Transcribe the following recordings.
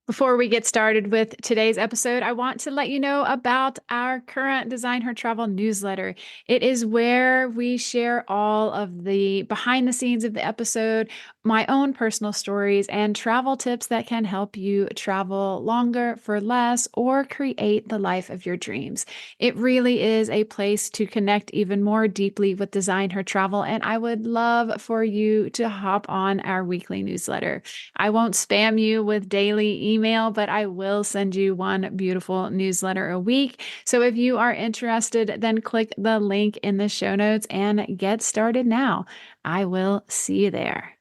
Before we get started with today's episode, I want to let you know about our current Design Her Travel newsletter. It is where we share all of the behind the scenes of the episode, my own personal stories, and travel tips that can help you travel longer for less or create the life of your dreams. It really is a place to connect even more deeply with Design Her Travel, and I would love for you to hop on our weekly newsletter. I won't spam you with daily email, but I will send you one beautiful newsletter a week. So if you are interested, then click the link in the show notes and get started now. I will see you there.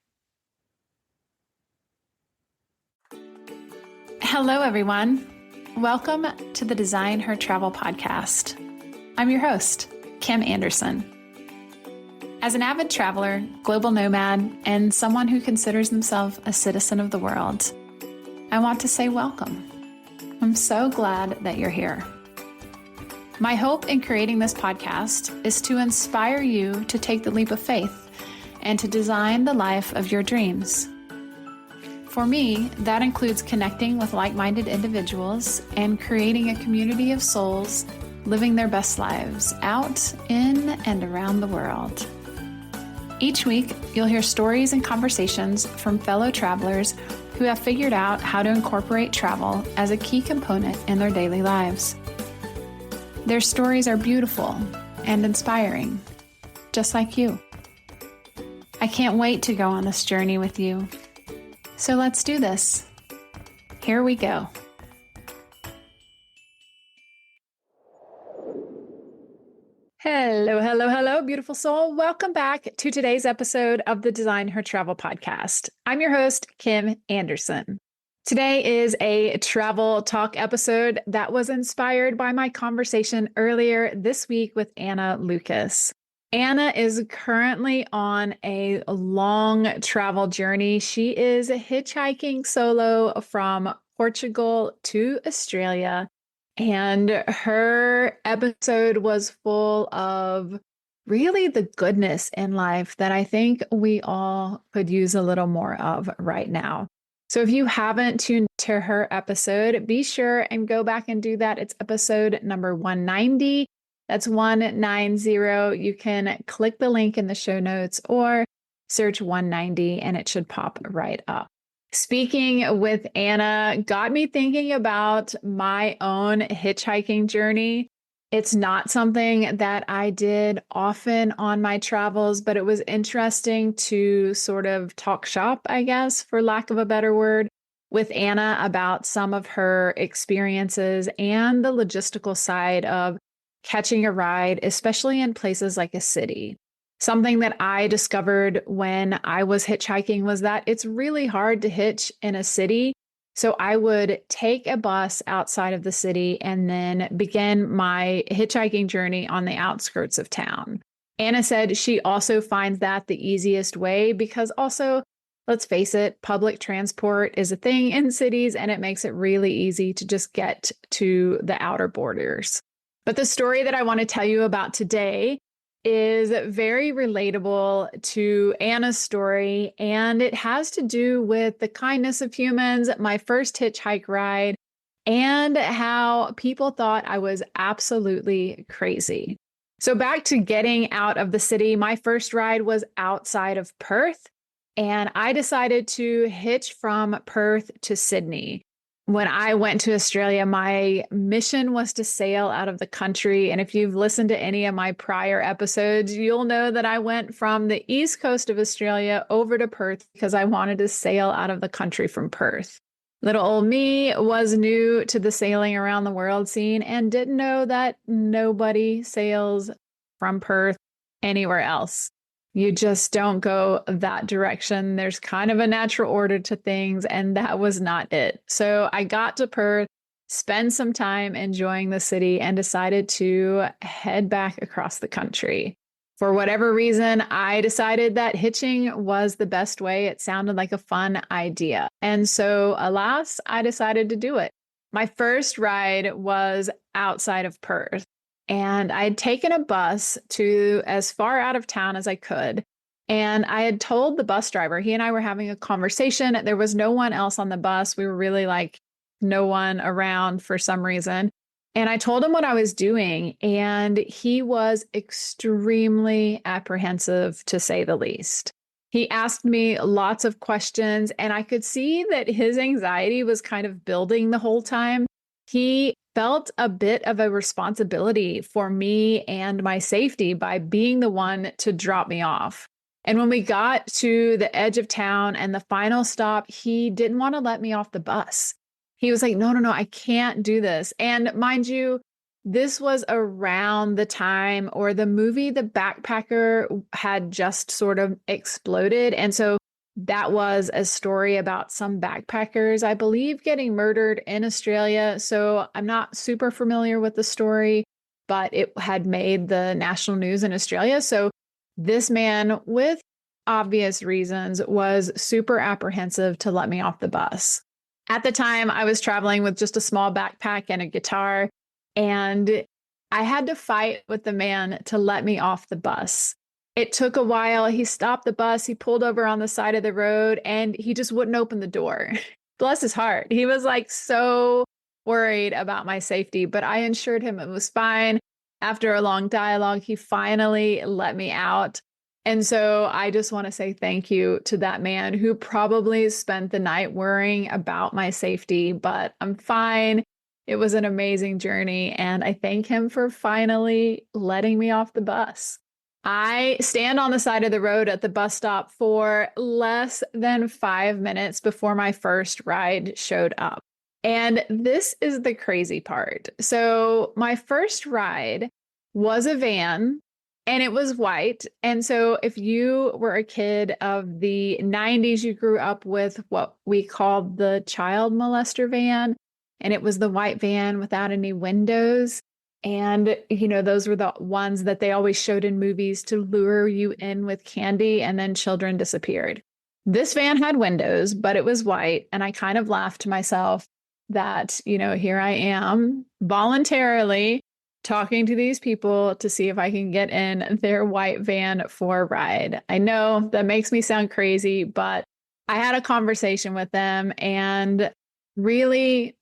Hello, everyone. Welcome to the Design Her Travel podcast. I'm your host, Kim Anderson. As an avid traveler, global nomad, and someone who considers themselves a citizen of the world, I want to say welcome. I'm so glad that you're here. My hope in creating this podcast is to inspire you to take the leap of faith and to design the life of your dreams. For me, that includes connecting with like-minded individuals and creating a community of souls living their best lives out in and around the world. Each week, you'll hear stories and conversations from fellow travelers who have figured out how to incorporate travel as a key component in their daily lives. Their stories are beautiful and inspiring, just like you. I can't wait to go on this journey with you. So let's do this. Here we go. Hello, hello, hello, beautiful soul. Welcome back to today's episode of the Design Her Travel podcast. I'm your host, Kim Anderson. Today is a travel talk episode that was inspired by my conversation earlier this week with Anna Lucas. Anna is currently on a long travel journey. She is hitchhiking solo from Portugal to Australia. And her episode was full of really the goodness in life that I think we all could use a little more of right now. So if you haven't tuned to her episode, be sure and go back and do that. It's episode number 190. That's 190. You can click the link in the show notes or search 190 and it should pop right up. Speaking with Anna got me thinking about my own hitchhiking journey. It's not something that I did often on my travels, but it was interesting to sort of talk shop, I guess, for lack of a better word, with Anna about some of her experiences and the logistical side of catching a ride, especially in places like a city. Something that I discovered when I was hitchhiking was that it's really hard to hitch in a city. So I would take a bus outside of the city and then begin my hitchhiking journey on the outskirts of town. Anna said she also finds that the easiest way because also, let's face it, public transport is a thing in cities and it makes it really easy to just get to the outer borders. But the story that I want to tell you about today is very relatable to Anna's story, and it has to do with the kindness of humans, my first hitchhike ride, and how people thought I was absolutely crazy. So back to getting out of the city, my first ride was outside of Perth, and I decided to hitch from Perth to Sydney. When I went to Australia, my mission was to sail out of the country. And if you've listened to any of my prior episodes, you'll know that I went from the east coast of Australia over to Perth because I wanted to sail out of the country from Perth. Little old me was new to the sailing around the world scene and didn't know that nobody sails from Perth anywhere else. You just don't go that direction. There's kind of a natural order to things, and that was not it. So I got to Perth, spent some time enjoying the city, and decided to head back across the country. For whatever reason, I decided that hitching was the best way. It sounded like a fun idea. And so, alas, I decided to do it. My first ride was outside of Perth. And I had taken a bus to as far out of town as I could. And I had told the bus driver, he and I were having a conversation. There was no one else on the bus. We were really like no one around for some reason. And I told him what I was doing, and he was extremely apprehensive, to say the least. He asked me lots of questions, and I could see that his anxiety was kind of building the whole time. He felt a bit of a responsibility for me and my safety by being the one to drop me off. And when we got to the edge of town and the final stop, he didn't want to let me off the bus. He was like, no, no, no, I can't do this. And mind you, this was around the time or the movie The Backpacker had just sort of exploded. And so that was a story about some backpackers, I believe, getting murdered in Australia. So I'm not super familiar with the story, but it had made the national news in Australia. So this man, with obvious reasons, was super apprehensive to let me off the bus. At the time, I was traveling with just a small backpack and a guitar, and I had to fight with the man to let me off the bus. It took a while. He stopped the bus, he pulled over on the side of the road, and he just wouldn't open the door. Bless his heart. He was like so worried about my safety, but I assured him it was fine. After a long dialogue, he finally let me out. And so I just want to say thank you to that man who probably spent the night worrying about my safety, but I'm fine. It was an amazing journey, and I thank him for finally letting me off the bus. I stand on the side of the road at the bus stop for less than 5 minutes before my first ride showed up. And this is the crazy part. So my first ride was a van, and it was white. And so if you were a kid of the 90s, you grew up with what we called the child molester van. And it was the white van without any windows. And, those were the ones that they always showed in movies to lure you in with candy, and then children disappeared. This van had windows, but it was white. And I kind of laughed to myself that, here I am voluntarily talking to these people to see if I can get in their white van for a ride. I know that makes me sound crazy, but I had a conversation with them and I'm really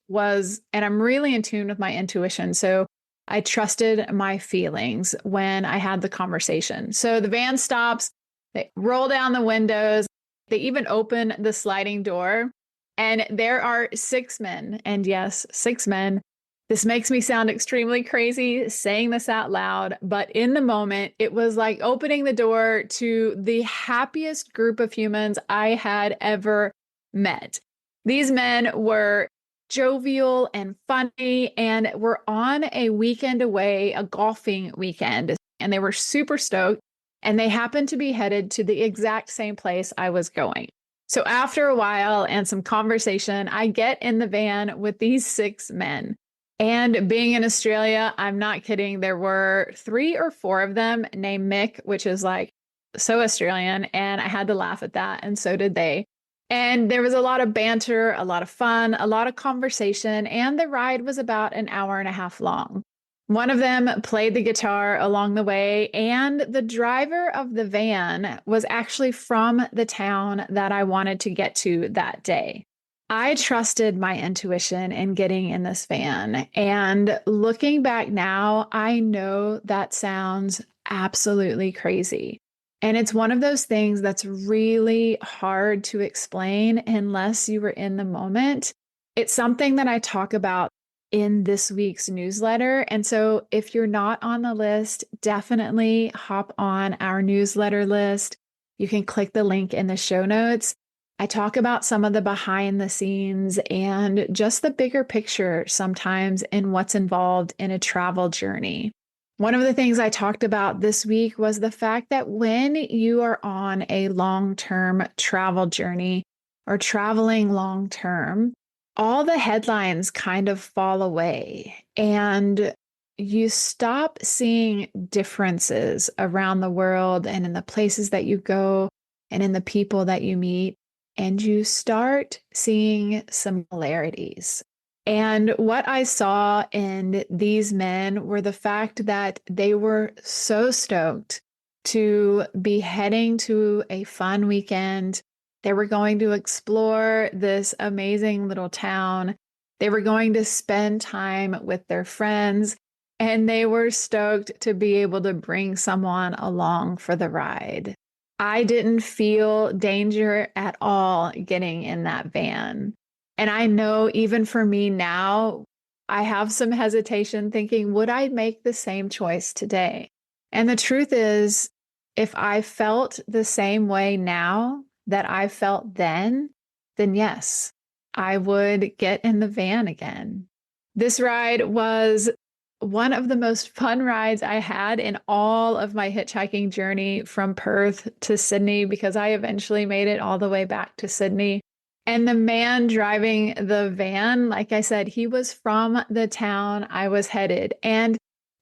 in tune with my intuition. So I trusted my feelings when I had the conversation. So the van stops, they roll down the windows, they even open the sliding door, and there are 6 men. And yes, 6 men. This makes me sound extremely crazy saying this out loud, but in the moment, it was like opening the door to the happiest group of humans I had ever met. These men were jovial and funny, and were on a weekend away, a golfing weekend, and they were super stoked, and they happened to be headed to the exact same place I was going. So after a while and some conversation, I get in the van with these 6 men. And being in Australia, I'm not kidding, there were 3 or 4 of them named Mick, which is like so Australian, and I had to laugh at that, and so did they. And there was a lot of banter, a lot of fun, a lot of conversation, and the ride was about an hour and a half long. One of them played the guitar along the way, and the driver of the van was actually from the town that I wanted to get to that day. I trusted my intuition in getting in this van. And looking back now, I know that sounds absolutely crazy. And it's one of those things that's really hard to explain unless you were in the moment. It's something that I talk about in this week's newsletter. And so if you're not on the list, definitely hop on our newsletter list. You can click the link in the show notes. I talk about some of the behind the scenes and just the bigger picture sometimes in what's involved in a travel journey. One of the things I talked about this week was the fact that when you are on a long-term travel journey or traveling long-term, all the headlines kind of fall away and you stop seeing differences around the world and in the places that you go and in the people that you meet, and you start seeing similarities. And what I saw in these men were the fact that they were so stoked to be heading to a fun weekend. They were going to explore this amazing little town. They were going to spend time with their friends, and they were stoked to be able to bring someone along for the ride. I didn't feel danger at all getting in that van. And I know even for me now, I have some hesitation thinking, would I make the same choice today? And the truth is, if I felt the same way now that I felt then yes, I would get in the van again. This ride was one of the most fun rides I had in all of my hitchhiking journey from Perth to Sydney, because I eventually made it all the way back to Sydney. And the man driving the van, like I said, he was from the town I was headed. And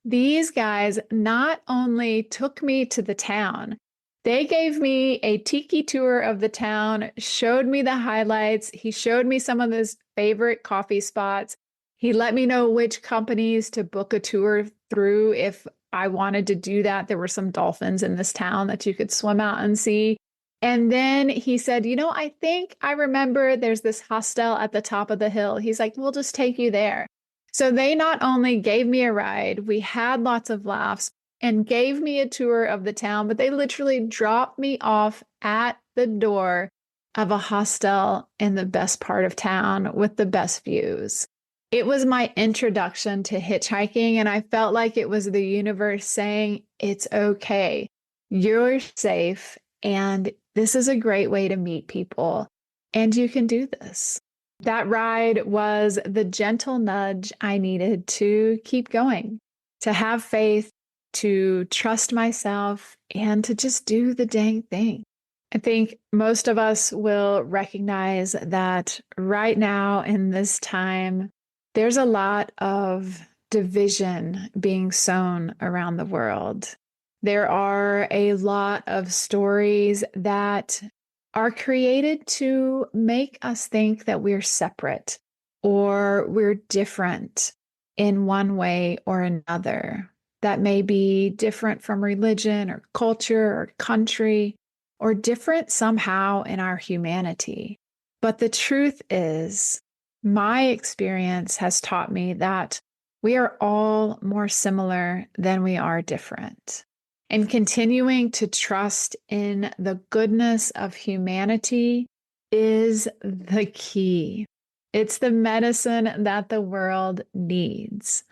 these guys not only took me to the town, they gave me a tiki tour of the town, showed me the highlights. He showed me some of his favorite coffee spots. He let me know which companies to book a tour through if I wanted to do that. There were some dolphins in this town that you could swim out and see. And then he said, I think I remember there's this hostel at the top of the hill. He's like, we'll just take you there. So they not only gave me a ride, we had lots of laughs and gave me a tour of the town, but they literally dropped me off at the door of a hostel in the best part of town with the best views. It was my introduction to hitchhiking, and I felt like it was the universe saying, it's okay, you're safe, and this is a great way to meet people, and you can do this. That ride was the gentle nudge I needed to keep going, to have faith, to trust myself, and to just do the dang thing. I think most of us will recognize that right now in this time, there's a lot of division being sown around the world. There are a lot of stories that are created to make us think that we're separate or we're different in one way or another. That may be different from religion or culture or country, or different somehow in our humanity. But the truth is, my experience has taught me that we are all more similar than we are different. And continuing to trust in the goodness of humanity is the key. It's the medicine that the world needs.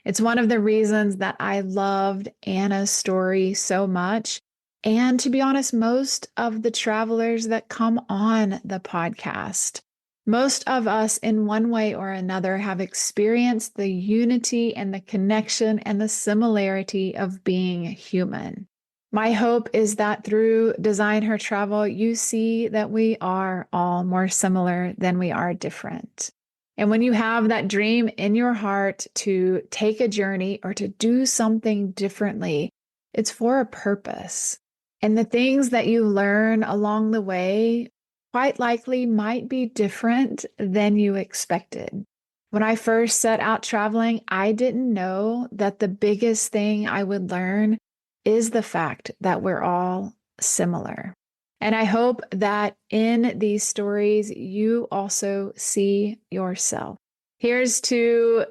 It's one of the reasons that I loved Anna's story so much. And to be honest, most of the travelers that come on the podcast, most of us in one way or another have experienced the unity and the connection and the similarity of being human. My hope is that through Design Her Travel, you see that we are all more similar than we are different. And when you have that dream in your heart to take a journey or to do something differently, it's for a purpose. And the things that you learn along the way quite likely might be different than you expected. When I first set out traveling, I didn't know that the biggest thing I would learn is the fact that we're all similar. And I hope that in these stories, you also see yourself. Here's to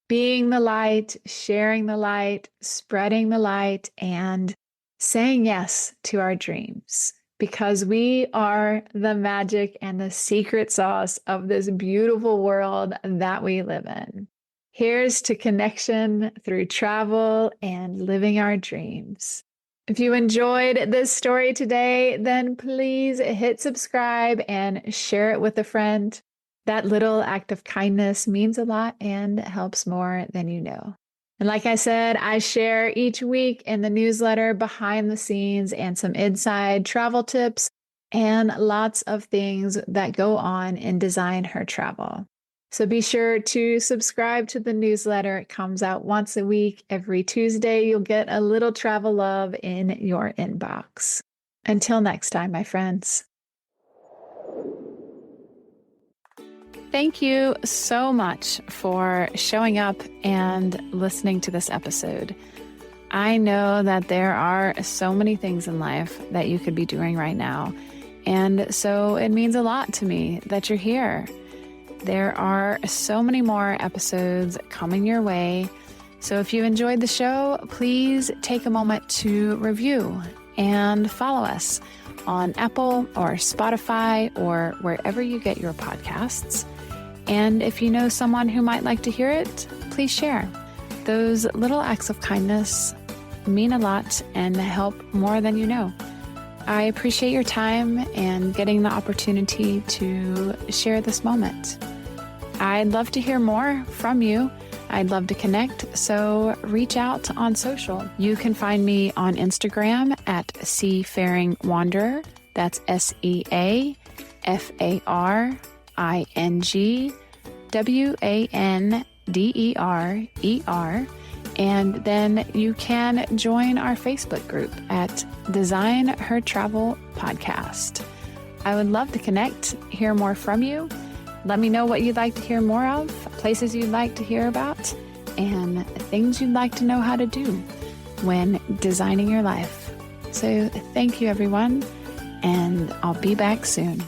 being the light, sharing the light, spreading the light, and saying yes to our dreams, because we are the magic and the secret sauce of this beautiful world that we live in. Here's to connection through travel and living our dreams. If you enjoyed this story today, then please hit subscribe and share it with a friend. That little act of kindness means a lot and helps more than you know. And like I said, I share each week in the newsletter behind the scenes and some inside travel tips and lots of things that go on in Design Her Travel. So be sure to subscribe to the newsletter. It comes out once a week. Every Tuesday, you'll get a little travel love in your inbox. Until next time, my friends. Thank you so much for showing up and listening to this episode. I know that there are so many things in life that you could be doing right now. And so it means a lot to me that you're here. There are so many more episodes coming your way. So if you enjoyed the show, please take a moment to review and follow us on Apple or Spotify or wherever you get your podcasts. And if you know someone who might like to hear it, please share. Those little acts of kindness mean a lot and help more than you know. I appreciate your time and getting the opportunity to share this moment. I'd love to hear more from you. I'd love to connect, so reach out on social. You can find me on Instagram at Seafaring Wanderer. That's SEAFARINGWANDERER. And then you can join our Facebook group at Design Her Travel Podcast. I would love to connect, hear more from you. Let me know what you'd like to hear more of, places you'd like to hear about, and things you'd like to know how to do when designing your life. So thank you, everyone, and I'll be back soon.